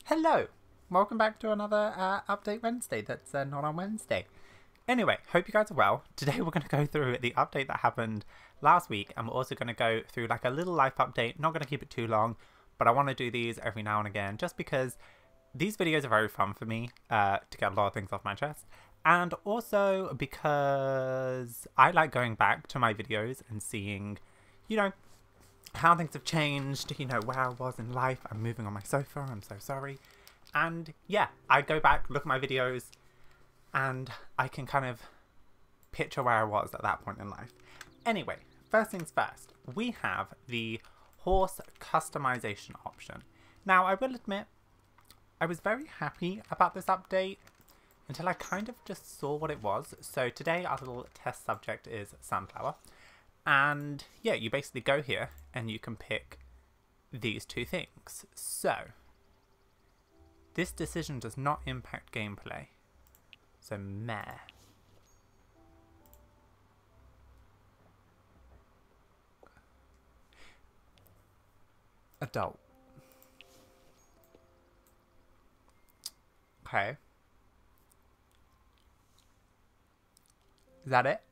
Hello! Welcome back to another Update Wednesday that's not on Wednesday. Anyway, hope you guys are well. Today we're going to go through the update that happened last week, and we're also going to go through like a little life update. Not going to keep it too long, but I want to do these every now and again just because these videos are very fun for me to get a lot of things off my chest. And also because I like going back to my videos and seeing, how things have changed, where I was in life. I'm moving on my sofa, I'm so sorry. And yeah, I go back, look at my videos, and I can kind of picture where I was at that point in life. Anyway, first things first, we have the horse customization option. Now, I will admit, I was very happy about this update until I kind of just saw what it was. So today our little test subject is Sunflower. And yeah, you basically go here and you can pick these two things. So this decision does not impact gameplay. So meh. Adult. Okay. Is that it?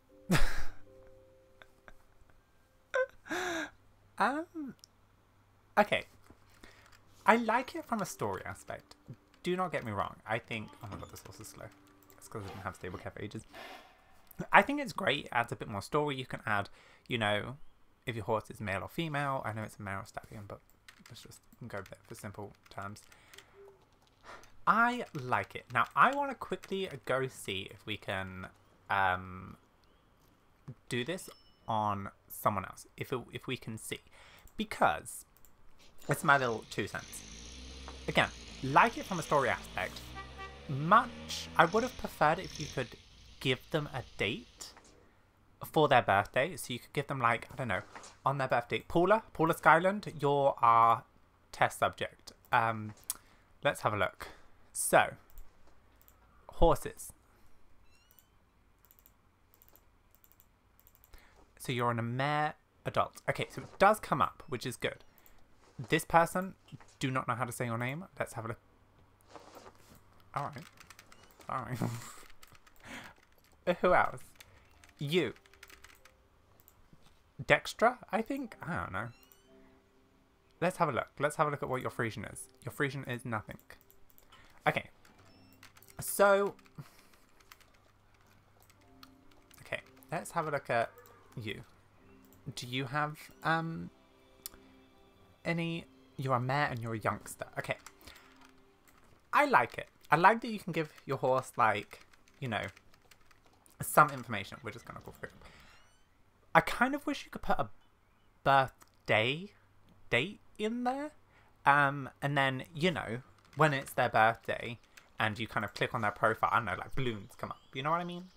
Okay. I like it from a story aspect. Do not get me wrong. I think... Oh my god, this horse is slow. It's because I didn't have stable care for ages. I think it's great. It adds a bit more story. You can add, if your horse is male or female. I know it's a male stallion, but let's just go there for simple terms. I like it. Now, I want to quickly go see if we can do this on someone else. If we can see. Because it's my little 2 cents. Again, like it from a story aspect. I would have preferred if you could give them a date for their birthday. So you could give them, like, I don't know, on their birthday. Paula Skyland, you're our test subject. Let's have a look. So, horses. So you're on a mare adult. Okay, so it does come up, which is good. This person, do not know how to say your name. Let's have a look. Alright. Sorry. Who else? You. Dextra, I think? I don't know. Let's have a look. Let's have a look at what your Frisian is. Your Frisian is nothing. Okay. So. Okay. Let's have a look at you. Do you have, any... You're a mare and you're a youngster. Okay. I like it. I like that you can give your horse, like, some information. We're just going to go through. I kind of wish you could put a birthday date in there. And then, when it's their birthday and you kind of click on their profile, I don't know, like balloons come up. You know what I mean?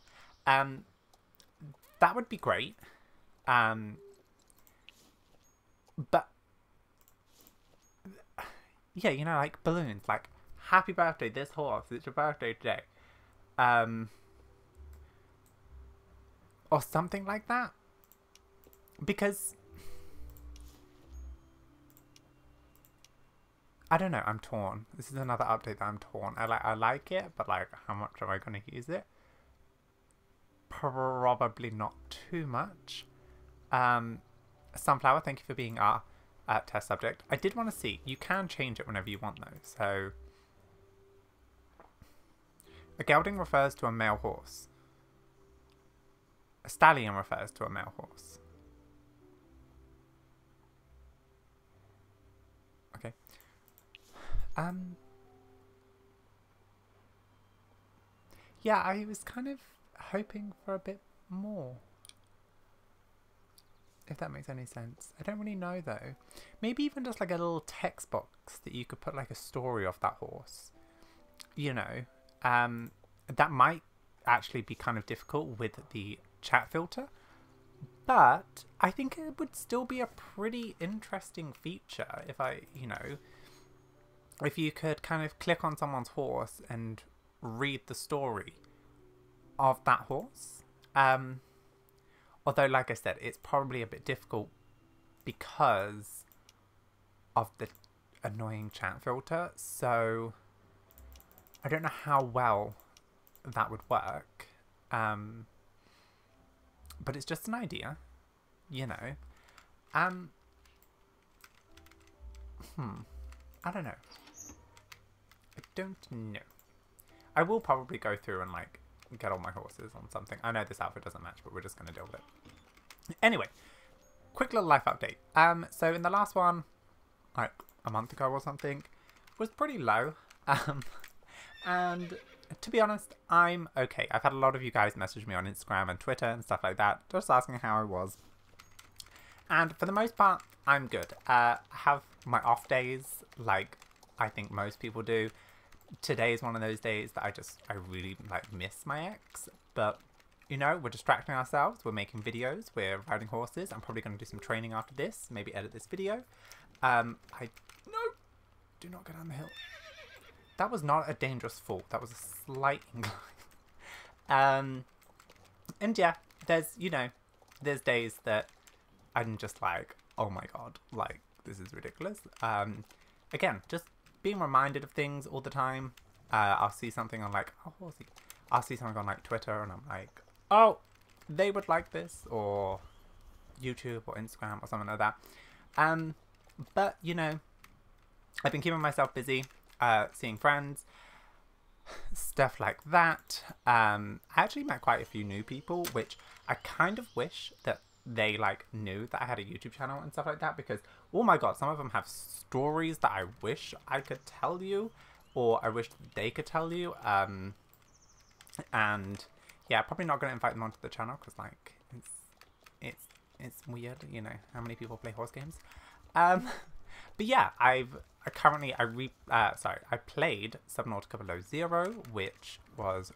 That would be great. But yeah, like balloons, like happy birthday, this horse, it's your birthday today. Or something like that. Because I don't know, I'm torn. This is another update that I'm torn. I like it, but like how much am I gonna use it? Probably not too much. Sunflower, thank you for being our test subject. I did want to see. You can change it whenever you want, though. So, a gelding refers to a male horse. A stallion refers to a male horse. Okay. Yeah, I was kind of hoping for a bit more. If that makes any sense. I don't really know though. Maybe even just like a little text box that you could put like a story of that horse. That might actually be kind of difficult with the chat filter. But I think it would still be a pretty interesting feature if you could kind of click on someone's horse and read the story of that horse. Although, like I said, it's probably a bit difficult because of the annoying chat filter, so I don't know how well that would work. But it's just an idea, you know. I don't know. I don't know. I will probably go through and like get all my horses on something. I know this outfit doesn't match, but we're just going to deal with it. Anyway, quick little life update. So in the last one, like a month ago or something, was pretty low. And to be honest, I'm okay. I've had a lot of you guys message me on Instagram and Twitter and stuff like that, just asking how I was. And for the most part, I'm good. I have my off days, like I think most people do. Today is one of those days that I really like miss my ex. But, you know, we're distracting ourselves. We're making videos. We're riding horses. I'm probably going to do some training after this. Maybe edit this video. No, do not go down the hill. That was not a dangerous fall. That was a slight incline. And yeah, there's, you know, there's days that I'm just like, oh my god, like, this is ridiculous. Again, just being reminded of things all the time. I'll see something on like, oh, horsey. I'll see something on like Twitter and I'm like, oh, they would like this, or YouTube or Instagram or something like that. But, you know, I've been keeping myself busy. Seeing friends, stuff like that. I actually met quite a few new people, which I kind of wish that they like knew that I had a YouTube channel and stuff like that, because oh my god, some of them have stories that I wish I could tell you, or I wish they could tell you. And yeah, probably not going to invite them onto the channel because like it's weird, you know, how many people play horse games. But yeah, I played Subnautica Below Zero, which was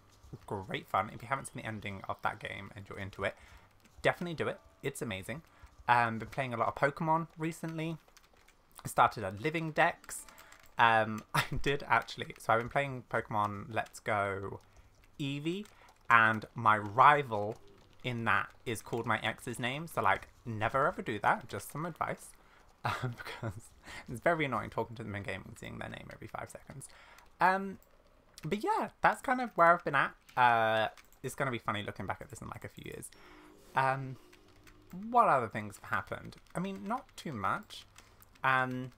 great fun. If you haven't seen the ending of that game and you're into it, definitely do it. It's amazing. Been playing a lot of Pokemon recently. I started a Living Dex. I did actually. So I've been playing Pokemon Let's Go Eevee, and my rival in that is called my ex's name. So like, never ever do that. Just some advice. Because it's very annoying talking to them in game and seeing their name every 5 seconds. But yeah, that's kind of where I've been at. It's going to be funny looking back at this in like a few years. What other things have happened? I mean, not too much. I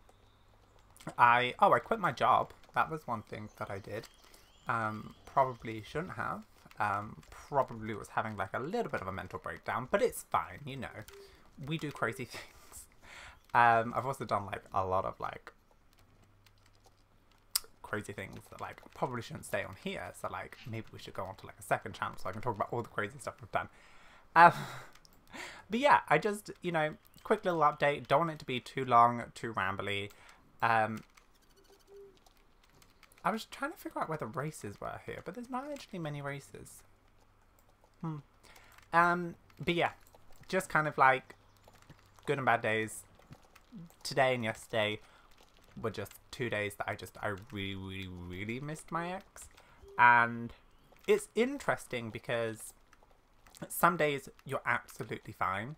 quit my job. That was one thing that I did. Probably shouldn't have. Probably was having like a little bit of a mental breakdown, but it's fine, you know. We do crazy things. I've also done like a lot of like crazy things that like probably shouldn't stay on here, so like maybe we should go on to like a second channel so I can talk about all the crazy stuff we've done. But yeah, I just, you know, quick little update. Don't want it to be too long, too rambly. I was trying to figure out where the races were here, but there's not actually many races. But yeah, just kind of like good and bad days. Today and yesterday were just 2 days that I really, really, really missed my ex. And it's interesting because some days you're absolutely fine,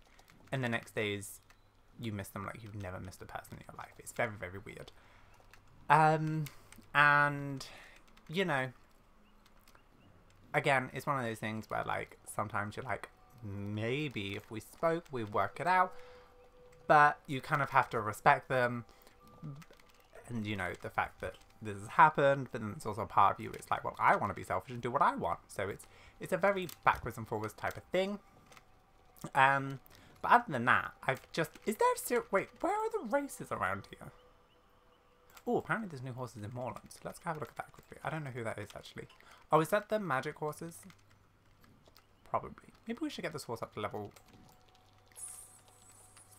and the next days you miss them like you've never missed a person in your life. It's very, very weird. And, you know, again, it's one of those things where like sometimes you're like, maybe if we spoke, we'd work it out. But you kind of have to respect them, and you know, the fact that this has happened, but then it's also a part of you, it's like, well, I want to be selfish and do what I want. So it's a very backwards and forwards type of thing. But other than that, I've just, wait, where are the races around here? Oh, apparently there's new horses in Moreland, so let's have a look at that quickly. I don't know who that is actually. Oh, is that the magic horses? Probably. Maybe we should get this horse up to level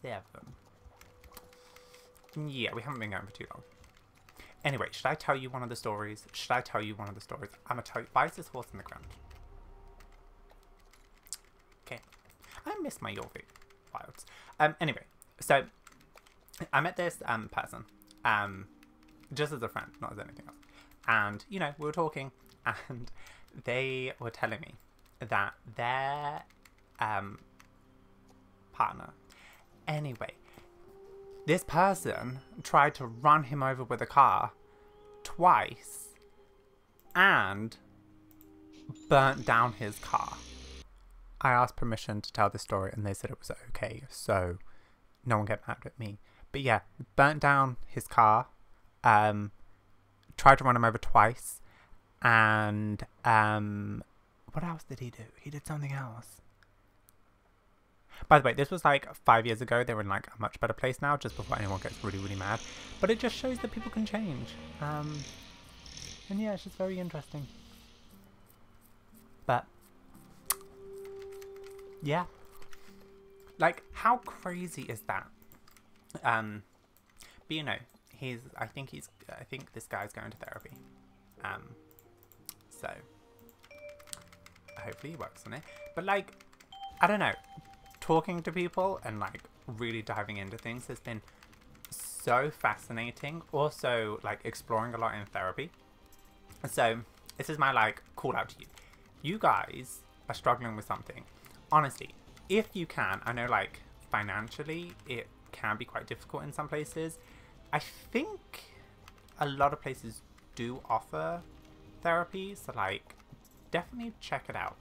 7. Yeah, we haven't been going for too long. Anyway, should I tell you one of the stories? I'm gonna tell you. Why is this horse in the ground? Okay. I miss my Yorvik wilds. Anyway, so I met this person, just as a friend, not as anything else. And, you know, we were talking, and they were telling me that their partner, anyway, this person tried to run him over with a car twice and burnt down his car. I asked permission to tell this story and they said it was okay, so no one get mad at me. But yeah, burnt down his car, tried to run him over twice, and what else did he do? He did something else. By the way, this was like 5 years ago. They're in like a much better place now, just before anyone gets really, really mad. But it just shows that people can change. And yeah, it's just very interesting. But yeah, like how crazy is that? But you know, I think this guy's going to therapy. So hopefully he works on it. But like, I don't know, talking to people and like really diving into things has been so fascinating. Also like exploring a lot in therapy. So this is my like call out to you. You guys are struggling with something. Honestly, if you can, I know like financially it can be quite difficult in some places. I think a lot of places do offer therapy, so like definitely check it out.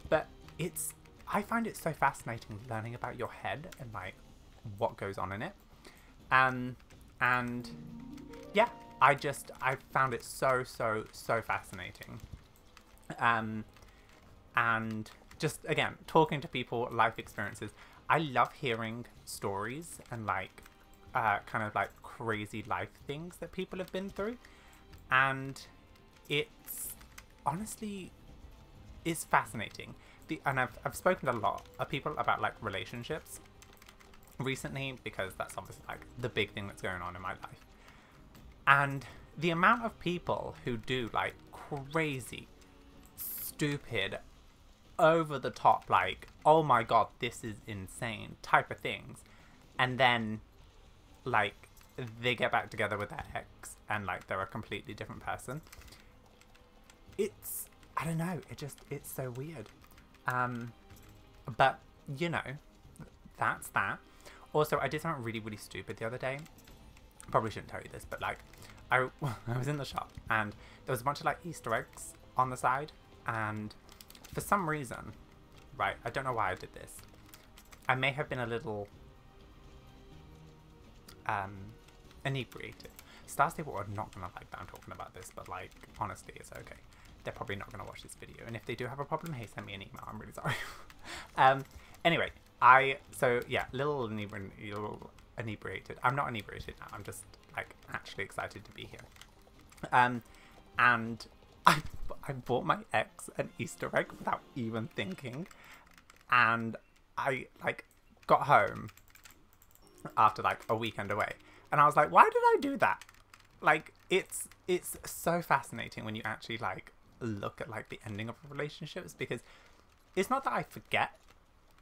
But I find it so fascinating learning about your head and like what goes on in it. And yeah, I found it so fascinating. And just again, talking to people, life experiences. I love hearing stories and like kind of like crazy life things that people have been through. And it's honestly, it's fascinating. And I've spoken to a lot of people about like relationships recently, because that's obviously like the big thing that's going on in my life. And the amount of people who do like crazy, stupid, over the top, like, oh my god, this is insane type of things, and then like they get back together with their ex and like they're a completely different person. I don't know, it's so weird. But you know, that's that. Also, I did something really stupid the other day. Probably shouldn't tell you this, but like I was in the shop and there was a bunch of like Easter eggs on the side, and for some reason, right, I don't know why I did this. I may have been a little inebriated. StarStable are not gonna like that I'm talking about this, but like honestly, it's okay. They're probably not gonna watch this video, and if they do have a problem, hey, send me an email. I'm really sorry. Anyway, so yeah, little inebriated. I'm not inebriated now. I'm just like actually excited to be here. And I bought my ex an Easter egg without even thinking, and I like got home after like a weekend away, and I was like, why did I do that? Like it's so fascinating when you actually like look at like the ending of relationships, because it's not that I forget.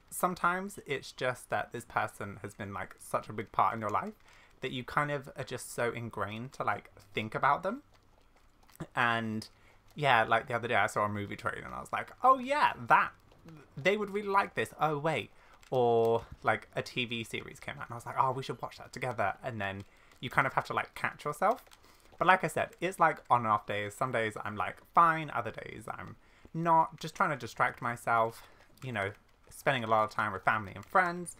Sometimes it's just that this person has been like such a big part in your life that you kind of are just so ingrained to like think about them. And yeah, like the other day I saw a movie trailer and I was like, oh yeah, they would really like this. Oh wait. Or like a TV series came out and I was like, oh, we should watch that together. And then you kind of have to like catch yourself. But like I said, it's like on and off days. Some days I'm like fine, other days I'm not, just trying to distract myself, you know, spending a lot of time with family and friends.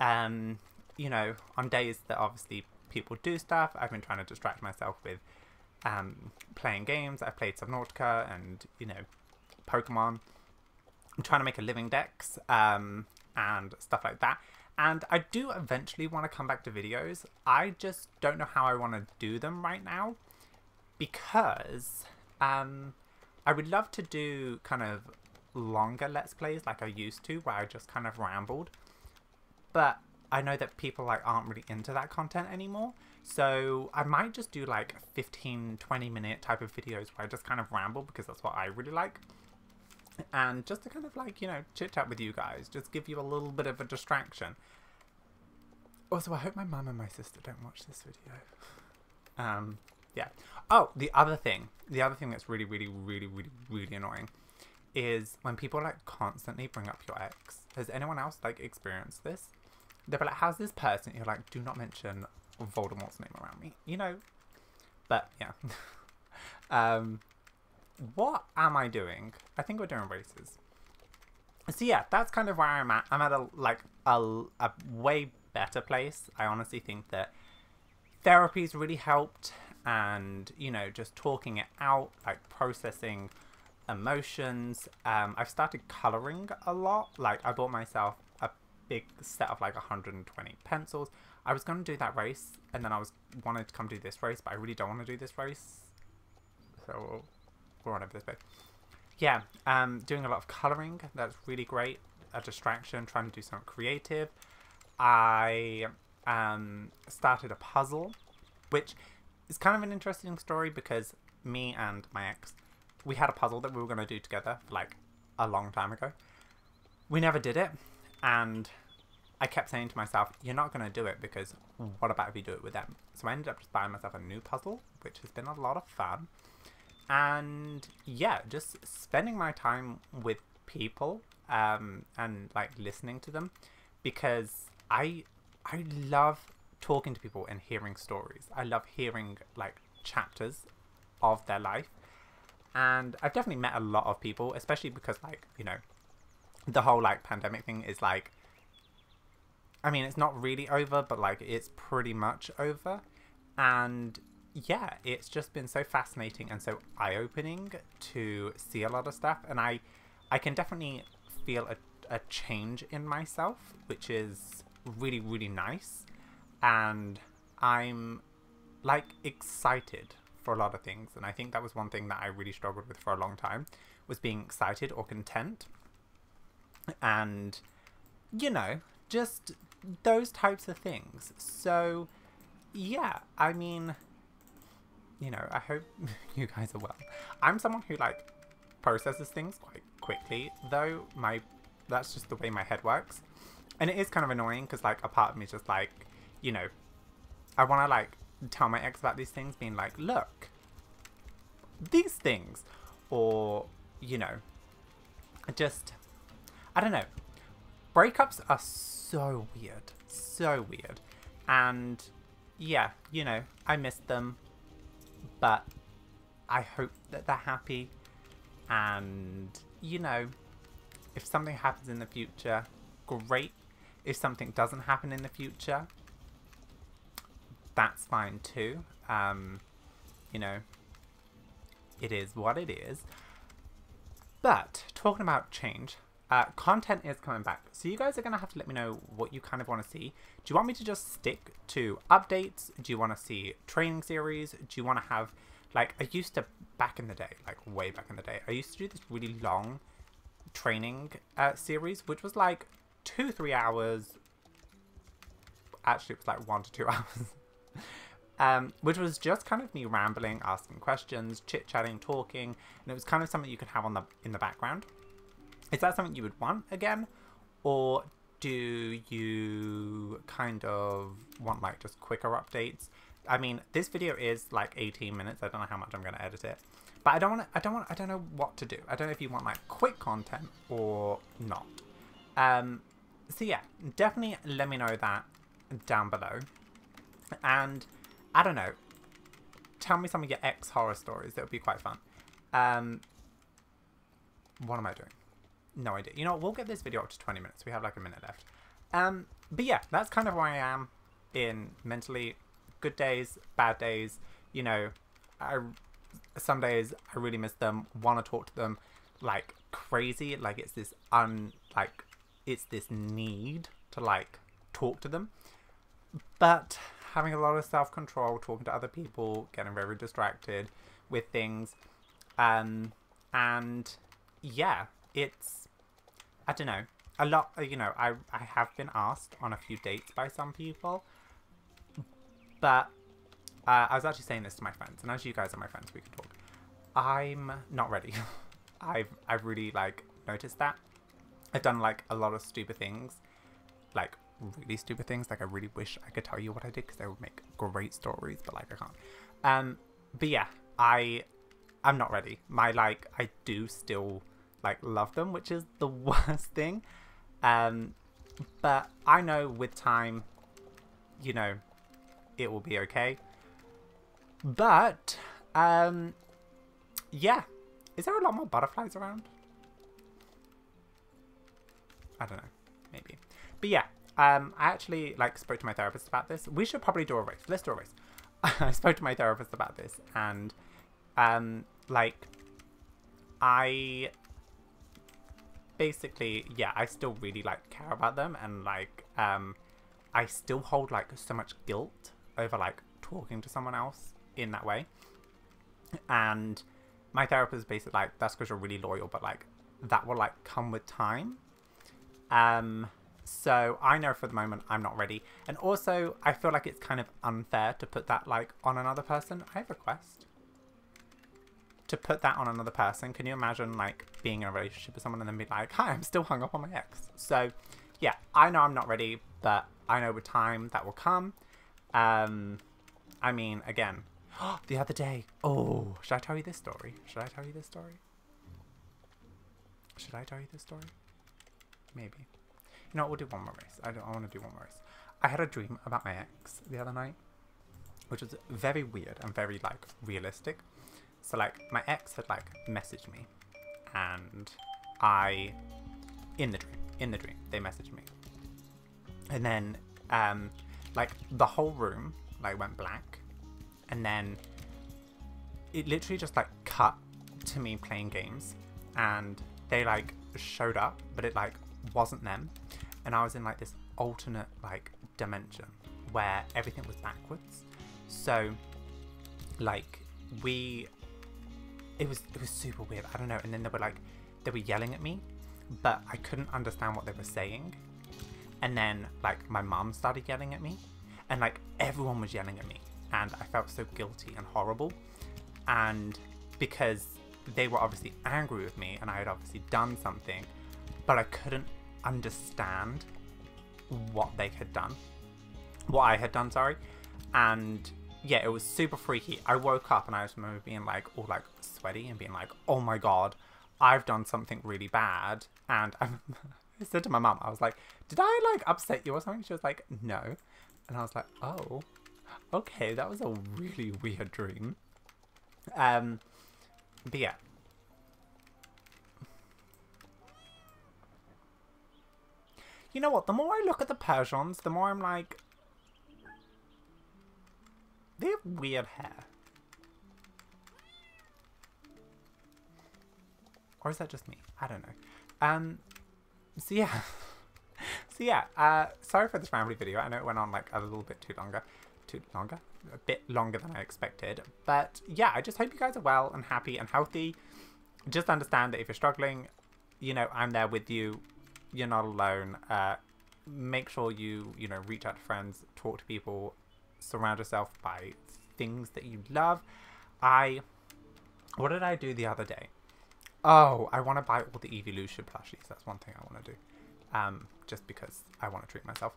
You know, on days that obviously people do stuff, I've been trying to distract myself with playing games. I've played Subnautica and, you know, Pokemon. I'm trying to make a living dex and stuff like that. And I do eventually want to come back to videos. I just don't know how I want to do them right now, because I would love to do kind of longer Let's Plays like I used to, where I just kind of rambled. But I know that people like aren't really into that content anymore. So I might just do like 15-20 minute type of videos where I just kind of ramble, because that's what I really like. And just to kind of like, you know, chit chat with you guys, just give you a little bit of a distraction. Also, I hope my mum and my sister don't watch this video. Yeah. Oh, the other thing that's really annoying is when people like constantly bring up your ex. Has anyone else like experienced this? they'll be like, how's this person? You're like, do not mention Voldemort's name around me, you know? But yeah. What am I doing? I think we're doing races. So yeah, that's kind of where I'm at. I'm at a way better place. I honestly think that therapy's really helped, and you know, just talking it out, like processing emotions. I've started coloring a lot. Like I bought myself a big set of like 120 pencils. I was going to do that race, and then I wanted to come do this race, but I really don't want to do this race, so we're on over this bit. Yeah, doing a lot of colouring. That's really great. A distraction, trying to do something creative. I started a puzzle, which is kind of an interesting story because me and my ex, we had a puzzle that we were going to do together like a long time ago. We never did it, and I kept saying to myself, you're not going to do it because what about if you do it with them? So I ended up just buying myself a new puzzle, which has been a lot of fun. And yeah, just spending my time with people and like listening to them, because I love talking to people and hearing stories. I love hearing like chapters of their life, and I've definitely met a lot of people, especially because like, you know, the whole like pandemic thing is like, I mean, it's not really over, but like it's pretty much over. And yeah, it's just been so fascinating and so eye-opening to see a lot of stuff, and I can definitely feel a change in myself, which is really, really nice. And I'm like excited for a lot of things, and I think that was one thing that I really struggled with for a long time, was being excited or content. And you know, just those types of things. So yeah, I mean, you know, I hope you guys are well. I'm someone who like processes things quite quickly, though. That's just the way my head works, and it is kind of annoying because like a part of me is just like, you know, I want to like tell my ex about these things, being like, look, these things, or you know, I don't know. Breakups are so weird, and yeah, you know, I miss them. But I hope that they're happy, and you know, if something happens in the future, great. If something doesn't happen in the future, that's fine too. You know, it is what it is. But talking about change, content is coming back. So you guys are going to have to let me know what you kind of want to see. Do you want me to just stick to updates? Do you want to see training series? Do you want to have, like, I used to, back in the day, like way back in the day, I used to do this really long training series, which was like 2-3 hours. Actually, it was like 1 to 2 hours. Which was just kind of me rambling, asking questions, chit-chatting, talking, and it was kind of something you could have on in the background. Is that something you would want again? Or do you kind of want like just quicker updates? I mean, this video is like 18 minutes. I don't know how much I'm going to edit it. But I don't know what to do. I don't know if you want like quick content or not. So yeah, definitely let me know that down below. And I don't know, tell me some of your ex horror stories. That would be quite fun. What am I doing? No idea. You know what? We'll get this video up to 20 minutes. We have like a minute left. But yeah, that's kind of where I am in mentally. Good days, bad days. You know, some days I really miss them. Want to talk to them like crazy. Like it's this it's this need to like talk to them. But having a lot of self-control, talking to other people, getting very distracted with things. And yeah, it's, I don't know, a lot, you know, I have been asked on a few dates by some people, but I was actually saying this to my friends, and as you guys are my friends, we can talk. I'm not ready. I've really like noticed that. I've done like a lot of stupid things, like really stupid things. Like I really wish I could tell you what I did because they would make great stories, but like I can't. But yeah, I'm not ready. I do still like love them, which is the worst thing. But I know with time, you know, it will be okay. But, yeah. Is there a lot more butterflies around? I don't know. Maybe. But yeah, I actually, like, spoke to my therapist about this. We should probably do a race. Let's do a race. I spoke to my therapist about this, and, like, I basically, yeah, I still really, like, care about them, and, like, I still hold, like, so much guilt over, like, talking to someone else in that way. And my therapist is basically like, that's because you're really loyal, but, like, that will, like, come with time. So I know for the moment I'm not ready. And also, I feel like it's kind of unfair to put that, like, on another person. I have a request. To put that on another person. Can you imagine, like, being in a relationship with someone and then be like, hi, I'm still hung up on my ex. So, yeah, I know I'm not ready, but I know with time that will come. I mean, again, the other day. Oh, should I tell you this story? Should I tell you this story? Should I tell you this story? Maybe. You know what, we'll do one more race. I want to do one more race. I had a dream about my ex the other night, which was very weird and very, like, realistic. So, like, my ex had, like, messaged me, and in the dream, they messaged me. And then, like, the whole room, like, went black, and then it literally just, like, cut to me playing games, and they, like, showed up, but it, like, wasn't them, and I was in, like, this alternate, like, dimension where everything was backwards. So, like, it was super weird. I don't know. And then they were yelling at me, but I couldn't understand what they were saying. And then, like, my mum started yelling at me, and, like, everyone was yelling at me, and I felt so guilty and horrible. And because they were obviously angry with me, and I had obviously done something, but I couldn't understand what they had done. What I had done, sorry. And yeah, it was super freaky. I woke up and I just remember being, like, all, like, sweaty and being like, oh my god, I've done something really bad. And I said to my mum, I was like, did I, like, upset you or something? She was like, no. And I was like, oh, okay, that was a really weird dream. But yeah. You know what? The more I look at the Persians, the more I'm like, they have weird hair. Or is that just me? I don't know. So yeah. Sorry for this rambly video. I know it went on, like, a little bit too longer. A bit longer than I expected. But yeah, I just hope you guys are well and happy and healthy. Just understand that if you're struggling, you know, I'm there with you. You're not alone. Make sure you know, reach out to friends, talk to people, surround yourself by things that you love. What did I do the other day? Oh, I want to buy all the Evolution plushies. That's one thing I want to do. Just because I want to treat myself.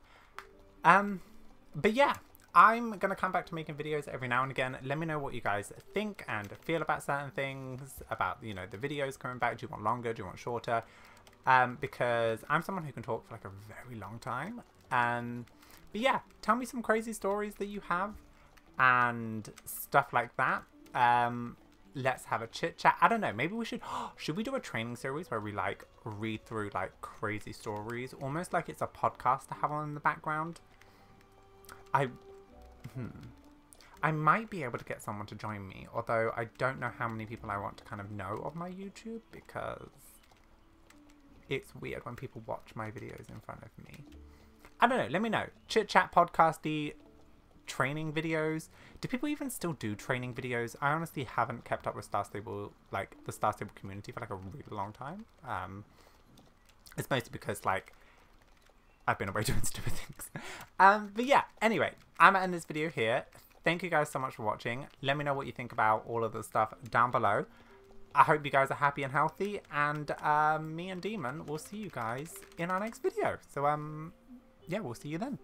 But yeah, I'm going to come back to making videos every now and again. Let me know what you guys think and feel about certain things, about, you know, the videos coming back. Do you want longer? Do you want shorter? Because I'm someone who can talk for, like, a very long time. But yeah, tell me some crazy stories that you have and stuff like that. Let's have a chit chat. I don't know, maybe we should we do a training series where we, like, read through, like, crazy stories, almost like it's a podcast to have on in the background. I might be able to get someone to join me, although I don't know how many people I want to kind of know of my YouTube, because it's weird when people watch my videos in front of me. I don't know, let me know. Chit chat, podcasty, training videos. Do people even still do training videos? I honestly haven't kept up with StarStable, like, the StarStable community for, like, a really long time. It's mostly because, like, I've been away doing stupid things. But yeah, anyway, I'm gonna end this video here. Thank you guys so much for watching. Let me know what you think about all of the stuff down below. I hope you guys are happy and healthy, and me and Demon will see you guys in our next video. So, yeah, we'll see you then.